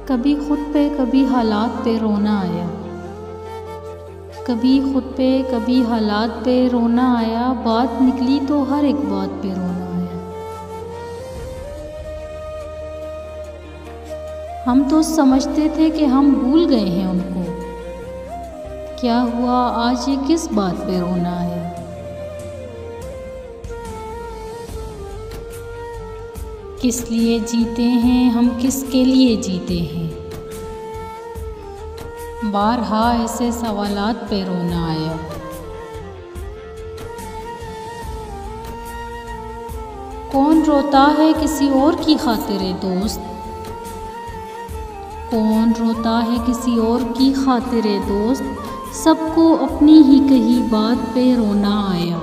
कभी खुद पे कभी हालात पे रोना आया, कभी खुद पे कभी हालात पे रोना आया। बात निकली तो हर एक बात पे रोना आया। हम तो समझते थे कि हम भूल गए हैं उनको, क्या हुआ आज ये किस बात पे रोना आया। किस लिए जीते हैं हम, किसके लिए जीते हैं, बारहा ऐसे सवालात पे रोना आया। कौन रोता है किसी और की खातिरे दोस्त, कौन रोता है किसी और की खातिरे दोस्त, सबको अपनी ही कही बात पे रोना आया।